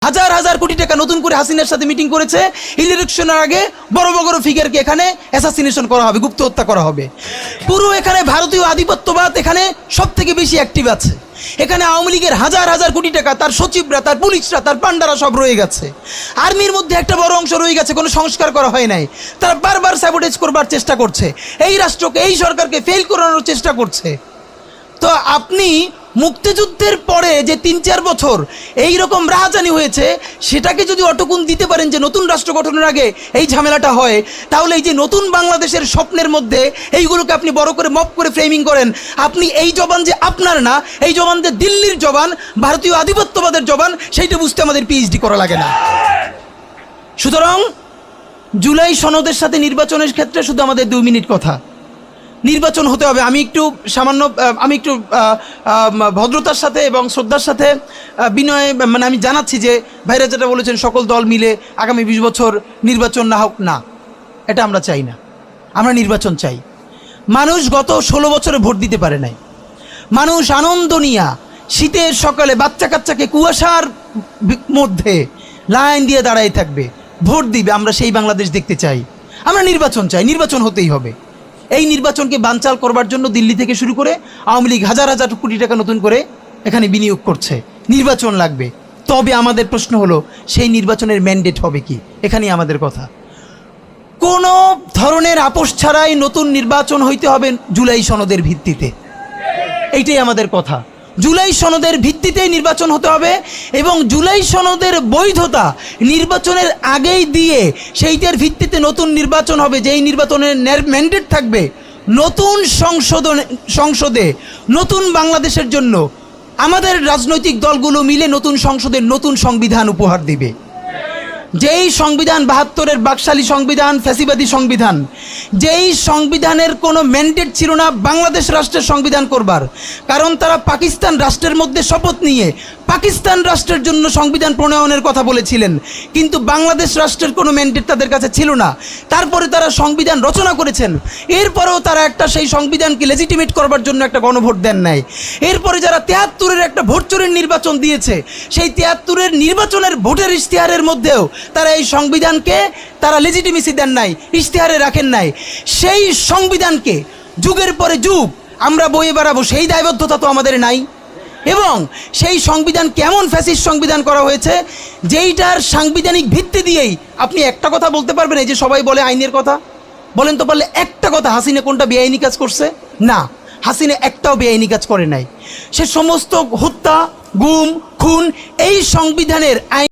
হাজার হাজার কোটি টাকা নতুন করে হাসিনার সাথে মিটিং করেছে। ইলেকশনের আগে বড় বড় ফিগারকে এখানে অ্যাসাসিনেশন করা হবে, গুপ্ত হত্যা করা হবে। পুরো এখানে ভারতীয় আধিপত্যবাদ এখানে সব থেকে বেশি অ্যাক্টিভ আছে। এখানে আওয়ামী লীগের হাজার হাজার কোটি টাকা, তার সচিবরা, তার পুলিশরা, তার পান্ডারা সব রয়ে গেছে। আর্মির মধ্যে একটা বড় অংশ রয়ে গেছে, কোনো সংস্কার করা হয় নাই। তারা বারবার স্যাবোটেজ করবার চেষ্টা করছে, এই রাষ্ট্রকে, এই সরকারকে ফেল করানোর চেষ্টা করছে। তো আপনি মুক্তিযুদ্ধের পরে যে ৩-৪ বছর এই রকম রাহাজানি হয়েছে, সেটাকে যদি অটকুন দিতে পারেন যে নতুন রাষ্ট্র গঠনের আগে এই ঝামেলাটা হয়, তাহলে এই যে নতুন বাংলাদেশের স্বপ্নের মধ্যে এইগুলোকে আপনি বড় করে মপ করে ফ্রেমিং করেন, আপনি এই জবান যে আপনার না, এই জবান যে দিল্লির জবান, ভারতীয় আধিপত্যবাদের জবান, সেইটা বুঝতে আমাদের পিএইচডি করা লাগে না। সুতরাং জুলাই সনদের সাথে নির্বাচনের ক্ষেত্রে শুধু আমাদের 2 মিনিট কথা। নির্বাচন হতে হবে। আমি একটু ভদ্রতার সাথে এবং শ্রদ্ধার সাথে বিনয় আমি জানাচ্ছি যে ভাইরা যেটা বলেছেন সকল দল মিলে আগামী 20 বছর নির্বাচন না হোক, না, এটা আমরা চাই না। আমরা নির্বাচন চাই। মানুষ গত 16 বছরে ভোট দিতে পারে নাই। মানুষ আনন্দ নিয়া শীতের সকালে বাচ্চা কাচ্চাকে কুয়াশার মধ্যে লাইন দিয়ে দাঁড়াই থাকবে, ভোট দিবে। আমরা সেই বাংলাদেশ দেখতে চাই। আমরা নির্বাচন চাই, নির্বাচন হতেই হবে। এই নির্বাচনকে বানচাল করবার জন্য দিল্লি থেকে শুরু করে আওয়ামী লীগ হাজার হাজার কোটি টাকা নতুন করে এখানে বিনিয়োগ করছে। নির্বাচন লাগবে। তবে আমাদের প্রশ্ন হলো, সেই নির্বাচনের ম্যান্ডেট হবে কি? এখানেই আমাদের কথা। কোনো ধরনের আপোষ ছাড়াই নতুন নির্বাচন হইতে হবে জুলাই সনদের ভিত্তিতে। এইটাই আমাদের কথা। জুলাই সনদের ভিত্তিতেই নির্বাচন হতে হবে এবং জুলাই সনদের বৈধতা নির্বাচনের আগেই দিয়ে সেইটার ভিত্তিতে নতুন নির্বাচন হবে, যেই নির্বাচনের ম্যান্ডেট থাকবে নতুন সংসদে নতুন বাংলাদেশের জন্য আমাদের রাজনৈতিক দলগুলো মিলে নতুন সংসদে নতুন সংবিধান উপহার দিবে। যেই সংবিধান 72-এর বাকশালী সংবিধান, ফ্যাসিবাদী সংবিধান, যেই সংবিধানের কোনো ম্যান্ডেট ছিল না বাংলাদেশ রাষ্ট্রের সংবিধান করবার, কারণ তারা পাকিস্তান রাষ্ট্রের মধ্যে শপথ নিয়ে পাকিস্তান রাষ্ট্রের জন্য সংবিধান প্রণয়নের কথা বলেছিলেন, কিন্তু বাংলাদেশ রাষ্ট্রের কোনো ম্যান্ডেট তাদের কাছে ছিল না। তারপরে তারা সংবিধান রচনা করেছেন, এরপরেও তারা একটা সেই সংবিধানকে লেজিটিমেট করবার জন্য একটা গণভোট দেন নাই। এরপরে যারা 73-এর একটা ভোট চোরের নির্বাচন দিয়েছে, সেই 73-এর নির্বাচনের ভোটের ইশতেহারের মধ্যেও তারা এই সংবিধানকে তারা লেজিটিমেসি দেন নাই, ইশতেহারে রাখেন নাই। সেই সংবিধানকে যুগের পরে যুগ আমরা বয়ে বেড়াবো, সেই দায়বদ্ধতা তো আমাদের নাই। এবং সেই সংবিধান কেমন ফ্যাসিস্ট সংবিধান করা হয়েছে, যেইটার সাংবিধানিক ভিত্তি দিয়েই আপনি একটা কথা বলতে পারবেন, এই যে সবাই বলে আইনের কথা, বলেন তো পারলে একটা কথা, হাসিনা কোনটা বেআইনি কাজ করছে? না, হাসিনা একটাও বেআইনি কাজ করে নাই। সে সমস্ত হত্যা, গুম, খুন এই সংবিধানের আইন